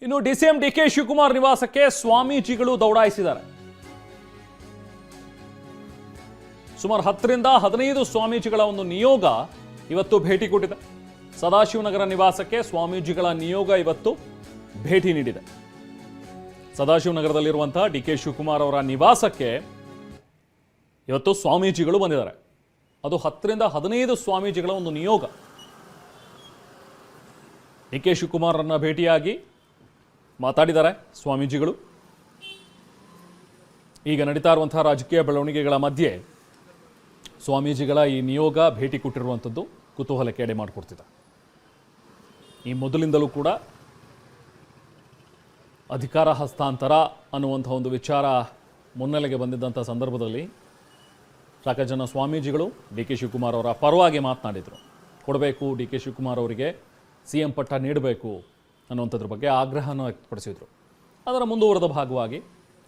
ಇನ್ನು DCM DK Shivakumar ನಿವಾಸಕ್ಕೆ ಸ್ವಾಮೀಜಿಗಳು ದೌಡಾಯಿಸಿದ್ದಾರೆ. ಸುಮಾರು 10ರಿಂದ 15 ಸ್ವಾಮೀಜಿಗಳ ಒಂದು ನಿಯೋಗ ಇವತ್ತು ಭೇಟಿ ಕೊಟ್ಟಿದೆ. ಸದಾಶಿವನಗರ ನಿವಾಸಕ್ಕೆ ಸ್ವಾಮೀಜಿಗಳ ನಿಯೋಗ ಇವತ್ತು ಭೇಟಿ ನೀಡಿದೆ. ಸದಾಶಿವನಗರದಲ್ಲಿರುವಂತಹ ಡಿಕೆ ಶಿವಕುಮಾರ್ ಅವರ ನಿವಾಸಕ್ಕೆ ಇವತ್ತು ಸ್ವಾಮೀಜಿಗಳು ಬಂದಿದ್ದಾರೆ. ಅದು 10ರಿಂದ 15 ಸ್ವಾಮೀಜಿಗಳ ಒಂದು ನಿಯೋಗ ಡಿಕೆ ಶಿವಕುಮಾರರನ್ನ ಭೇಟಿಯಾಗಿ ಮಾತಾಡಿದ್ದಾರೆ ಸ್ವಾಮೀಜಿಗಳು. ಈಗ ನಡೀತಾ ಇರುವಂತಹ ರಾಜಕೀಯ ಬೆಳವಣಿಗೆಗಳ ಮಧ್ಯೆ ಸ್ವಾಮೀಜಿಗಳ ಈ ನಿಯೋಗ ಭೇಟಿ ಕೊಟ್ಟಿರುವಂಥದ್ದು ಕುತೂಹಲಕ್ಕೆ ಎಡೆ ಮಾಡಿಕೊಡ್ತಿದೆ. ಈ ಮೊದಲಿಂದಲೂ ಕೂಡ ಅಧಿಕಾರ ಹಸ್ತಾಂತರ ಅನ್ನುವಂಥ ಒಂದು ವಿಚಾರ ಮುನ್ನೆಲೆಗೆ ಬಂದಿದ್ದಂಥ ಸಂದರ್ಭದಲ್ಲಿ ಸಾಕಷ್ಟು ಜನ ಸ್ವಾಮೀಜಿಗಳು ಡಿ ಕೆ ಶಿವಕುಮಾರ್ ಅವರ ಪರವಾಗಿ ಮಾತನಾಡಿದರು. ಕೊಡಬೇಕು, ಡಿ ಕೆ ಶಿವಕುಮಾರ್ ಅವರಿಗೆ CM ಪಟ್ಟ ನೀಡಬೇಕು ಅನ್ನುವಂಥದ್ರ ಬಗ್ಗೆ ಆಗ್ರಹವನ್ನು ವ್ಯಕ್ತಪಡಿಸಿದರು. ಅದರ ಮುಂದುವರೆದ ಭಾಗವಾಗಿ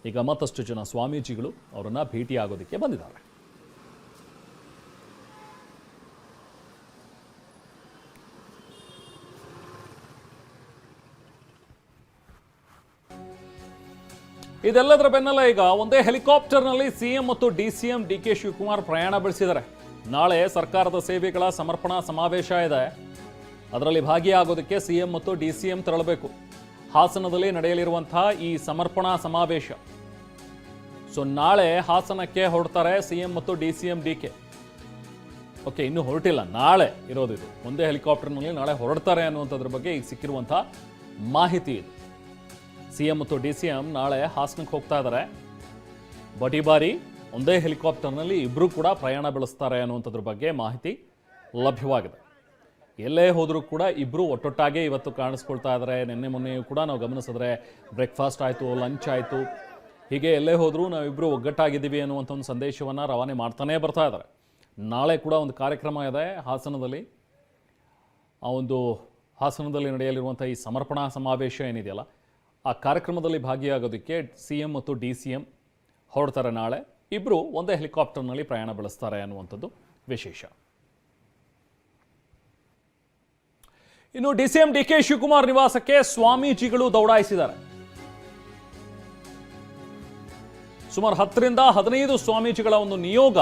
ಈಗ ಮತ್ತಷ್ಟು ಜನ ಸ್ವಾಮೀಜಿಗಳು ಅವರನ್ನು ಭೇಟಿಯಾಗೋದಕ್ಕೆ ಬಂದಿದ್ದಾರೆ. ಇದೆಲ್ಲದರ ಬೆನ್ನಲ್ಲೇ ಈಗ ಒಂದೇ ಹೆಲಿಕಾಪ್ಟರ್ನಲ್ಲಿ CM ಮತ್ತು DCM ಡಿಕೆ ಶಿವಕುಮಾರ್ ಪ್ರಯಾಣ ಬೆಳೆಸಿದ್ದಾರೆ. ನಾಳೆ ಸರ್ಕಾರದ ಸೇವೆಗಳ ಸಮರ್ಪಣಾ ಸಮಾವೇಶ ಇದೆ. ಅದರಲ್ಲಿ ಭಾಗಿಯಾಗೋದಕ್ಕೆ CM ಮತ್ತು DCM ತೆರಳಬೇಕು. ಹಾಸನದಲ್ಲಿ ನಡೆಯಲಿರುವಂತಹ ಈ ಸಮರ್ಪಣಾ ಸಮಾವೇಶ. ನಾಳೆ ಹಾಸನಕ್ಕೆ ಹೊರಡ್ತಾರೆ CM ಮತ್ತು DCM DK. ಓಕೆ, ಇನ್ನೂ ಹೊರಟಿಲ್ಲ, ನಾಳೆ ಇರೋದು ಇದು. ಒಂದೇ ಹೆಲಿಕಾಪ್ಟರ್ನಲ್ಲಿ ನಾಳೆ ಹೊರಡ್ತಾರೆ ಅನ್ನುವಂಥದ್ರ ಬಗ್ಗೆ ಈಗ ಸಿಕ್ಕಿರುವಂತಹ ಮಾಹಿತಿ ಇದು. CM ಮತ್ತು DCM ನಾಳೆ ಹಾಸನಕ್ಕೆ ಹೋಗ್ತಾ ಇದ್ದಾರೆ. ಬಟ್ ಈ ಬಾರಿ ಒಂದೇ ಹೆಲಿಕಾಪ್ಟರ್ನಲ್ಲಿ ಇಬ್ಬರು ಕೂಡ ಪ್ರಯಾಣ ಬೆಳೆಸ್ತಾರೆ ಅನ್ನುವಂಥದ್ರ ಬಗ್ಗೆ ಮಾಹಿತಿ ಲಭ್ಯವಾಗಿದೆ. ಎಲ್ಲೇ ಹೋದರೂ ಕೂಡ ಇಬ್ಬರು ಒಟ್ಟೊಟ್ಟಾಗೆ ಇವತ್ತು ಕಾಣಿಸ್ಕೊಳ್ತಾ ಇದ್ದಾರೆ. ನಿನ್ನೆ ಮೊನ್ನೆಯೂ ಕೂಡ ನಾವು ಗಮನಿಸಿದ್ರೆ ಬ್ರೇಕ್ಫಾಸ್ಟ್ ಆಯಿತು, ಲಂಚ್ ಆಯಿತು, ಹೀಗೆ ಎಲ್ಲೇ ಹೋದರೂ ನಾವಿಬ್ಬರು ಒಗ್ಗಟ್ಟಾಗಿದ್ದೀವಿ ಅನ್ನುವಂಥ ಒಂದು ಸಂದೇಶವನ್ನು ರವಾನೆ ಮಾಡ್ತಾನೇ ಬರ್ತಾ ಇದ್ದಾರೆ. ನಾಳೆ ಕೂಡ ಒಂದು ಕಾರ್ಯಕ್ರಮ ಇದೆ ಹಾಸನದಲ್ಲಿ. ಆ ಒಂದು ಹಾಸನದಲ್ಲಿ ನಡೆಯಲಿರುವಂಥ ಈ ಸಮರ್ಪಣಾ ಸಮಾವೇಶ ಏನಿದೆಯಲ್ಲ, ಆ ಕಾರ್ಯಕ್ರಮದಲ್ಲಿ ಭಾಗಿಯಾಗೋದಕ್ಕೆ CM ಮತ್ತು DCM ಹೊರಡ್ತಾರೆ ನಾಳೆ. ಇಬ್ಬರು ಒಂದೇ ಹೆಲಿಕಾಪ್ಟರ್ನಲ್ಲಿ ಪ್ರಯಾಣ ಬೆಳೆಸ್ತಾರೆ ಅನ್ನುವಂಥದ್ದು ವಿಶೇಷ. ಇನ್ನು DCM ಡಿಕೆ ಶಿವಕುಮಾರ್ ನಿವಾಸಕ್ಕೆ ಸ್ವಾಮೀಜಿಗಳು ದೌಡಾಯಿಸಿದ್ದಾರೆ. ಸುಮಾರು 10ರಿಂದ 15 ಸ್ವಾಮೀಜಿಗಳ ಒಂದು ನಿಯೋಗ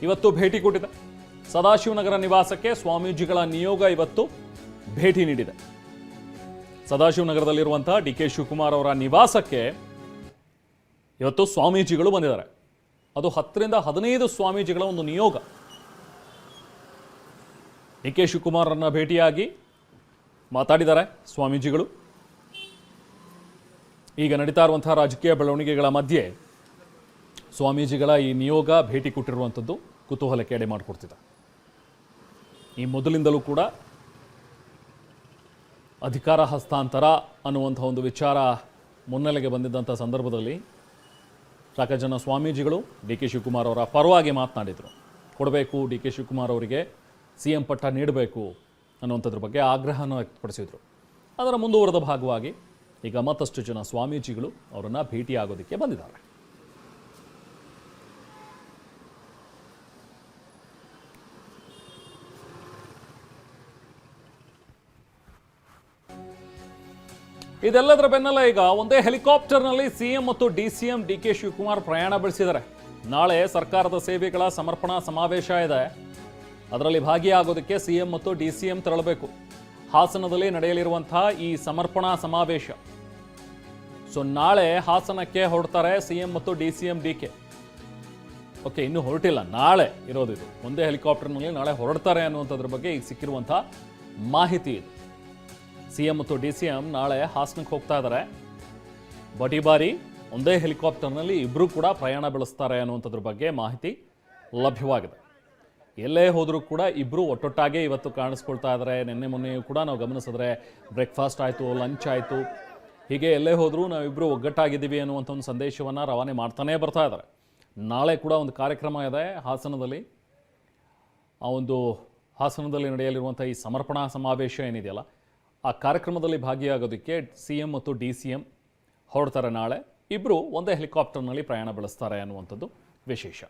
ಇವತ್ತು ಭೇಟಿ ಕೊಟ್ಟಿದೆ. ಸದಾಶಿವನಗರ ನಿವಾಸಕ್ಕೆ ಸ್ವಾಮೀಜಿಗಳ ನಿಯೋಗ ಇವತ್ತು ಭೇಟಿ ನೀಡಿದೆ. ಸದಾಶಿವನಗರದಲ್ಲಿರುವಂತಹ ಡಿಕೆ ಶಿವಕುಮಾರ್ ಅವರ ನಿವಾಸಕ್ಕೆ ಇವತ್ತು ಸ್ವಾಮೀಜಿಗಳು ಬಂದಿದ್ದಾರೆ. ಅದು 10ರಿಂದ 15 ಸ್ವಾಮೀಜಿಗಳ ಒಂದು ನಿಯೋಗ ಡಿಕೆ ಶಿವಕುಮಾರರನ್ನ ಭೇಟಿಯಾಗಿ ಮಾತಾಡಿದ್ದಾರೆ ಸ್ವಾಮೀಜಿಗಳು. ಈಗ ನಡೀತಾ ಇರುವಂತಹ ರಾಜಕೀಯ ಬೆಳವಣಿಗೆಗಳ ಮಧ್ಯೆ ಸ್ವಾಮೀಜಿಗಳ ಈ ನಿಯೋಗ ಭೇಟಿ ಕೊಟ್ಟಿರುವಂಥದ್ದು ಕುತೂಹಲಕ್ಕೆ ಎಡೆ ಮಾಡಿಕೊಡ್ತಿದೆ. ಈ ಮೊದಲಿಂದಲೂ ಕೂಡ ಅಧಿಕಾರ ಹಸ್ತಾಂತರ ಅನ್ನುವಂಥ ಒಂದು ವಿಚಾರ ಮುನ್ನೆಲೆಗೆ ಬಂದಿದ್ದಂಥ ಸಂದರ್ಭದಲ್ಲಿ ಸಾಕಷ್ಟು ಜನ ಸ್ವಾಮೀಜಿಗಳು ಡಿ ಕೆ ಶಿವಕುಮಾರ್ ಅವರ ಪರವಾಗಿ ಮಾತನಾಡಿದರು. ಕೊಡಬೇಕು, ಡಿ ಕೆ ಶಿವಕುಮಾರ್ ಅವರಿಗೆ CM ಪಟ್ಟ ನೀಡಬೇಕು ಅನ್ನುವಂಥದ್ರ ಬಗ್ಗೆ ಆಗ್ರಹವನ್ನು ವ್ಯಕ್ತಪಡಿಸಿದರು. ಅದರ ಮುಂದುವರೆದ ಭಾಗವಾಗಿ ಈಗ ಮತ್ತಷ್ಟು ಜನ ಸ್ವಾಮೀಜಿಗಳು ಅವರನ್ನು ಭೇಟಿಯಾಗೋದಕ್ಕೆ ಬಂದಿದ್ದಾರೆ. ಇದೆಲ್ಲದರ ಬೆನ್ನಲ್ಲೇ ಈಗ ಒಂದೇ ಹೆಲಿಕಾಪ್ಟರ್ನಲ್ಲಿ CM ಮತ್ತು DCM ಡಿಕೆ ಶಿವಕುಮಾರ್ ಪ್ರಯಾಣ ಬೆಳೆಸಿದ್ದಾರೆ. ನಾಳೆ ಸರ್ಕಾರದ ಸೇವೆಗಳ ಸಮರ್ಪಣಾ ಸಮಾವೇಶ ಇದೆ. ಅದರಲ್ಲಿ ಭಾಗಿಯಾಗೋದಕ್ಕೆ CM ಮತ್ತು DCM ತೆರಳಬೇಕು. ಹಾಸನದಲ್ಲಿ ನಡೆಯಲಿರುವಂತಹ ಈ ಸಮರ್ಪಣಾ ಸಮಾವೇಶ. ನಾಳೆ ಹಾಸನಕ್ಕೆ ಹೊರಡ್ತಾರೆ CM ಮತ್ತು DCM DK. ಓಕೆ, ಇನ್ನೂ ಹೊರಟಿಲ್ಲ, ನಾಳೆ ಇರೋದು ಇದು. ಒಂದೇ ಹೆಲಿಕಾಪ್ಟರ್ನಲ್ಲಿ ನಾಳೆ ಹೊರಡ್ತಾರೆ ಅನ್ನುವಂಥದ್ರ ಬಗ್ಗೆ ಈಗ ಸಿಕ್ಕಿರುವಂತಹ ಮಾಹಿತಿ ಇದು. CM ಮತ್ತು DCM ನಾಳೆ ಹಾಸನಕ್ಕೆ ಹೋಗ್ತಾ ಇದ್ದಾರೆ. ಬಟ್ ಈ ಬಾರಿ ಒಂದೇ ಹೆಲಿಕಾಪ್ಟರ್ನಲ್ಲಿ ಇಬ್ಬರು ಕೂಡ ಪ್ರಯಾಣ ಬೆಳೆಸ್ತಾರೆ ಅನ್ನುವಂಥದ್ರ ಬಗ್ಗೆ ಮಾಹಿತಿ ಲಭ್ಯವಾಗಿದೆ. ಎಲ್ಲೇ ಹೋದರೂ ಕೂಡ ಇಬ್ಬರು ಒಟ್ಟೊಟ್ಟಾಗೆ ಇವತ್ತು ಕಾಣಿಸ್ಕೊಳ್ತಾ ಇದ್ದಾರೆ. ನಿನ್ನೆ ಮೊನ್ನೆಯೂ ಕೂಡ ನಾವು ಗಮನಿಸಿದ್ರೆ ಬ್ರೇಕ್ಫಾಸ್ಟ್ ಆಯಿತು, ಲಂಚ್ ಆಯಿತು, ಹೀಗೆ ಎಲ್ಲೇ ಹೋದರೂ ನಾವಿಬ್ಬರು ಒಗ್ಗಟ್ಟಾಗಿದ್ದೀವಿ ಅನ್ನುವಂಥ ಒಂದು ಸಂದೇಶವನ್ನು ರವಾನೆ ಮಾಡ್ತಾನೇ ಬರ್ತಾ ಇದ್ದಾರೆ. ನಾಳೆ ಕೂಡ ಒಂದು ಕಾರ್ಯಕ್ರಮ ಇದೆ ಹಾಸನದಲ್ಲಿ. ಆ ಒಂದು ಹಾಸನದಲ್ಲಿ ನಡೆಯಲಿರುವಂಥ ಈ ಸಮರ್ಪಣಾ ಸಮಾವೇಶ ಏನಿದೆಯಲ್ಲ, ಆ ಕಾರ್ಯಕ್ರಮದಲ್ಲಿ ಭಾಗಿಯಾಗೋದಕ್ಕೆ CM ಮತ್ತು DCM ಹೊರಡ್ತಾರೆ ನಾಳೆ. ಇಬ್ಬರು ಒಂದೇ ಹೆಲಿಕಾಪ್ಟರ್ನಲ್ಲಿ ಪ್ರಯಾಣ ಬೆಳೆಸ್ತಾರೆ ಅನ್ನುವಂಥದ್ದು ವಿಶೇಷ.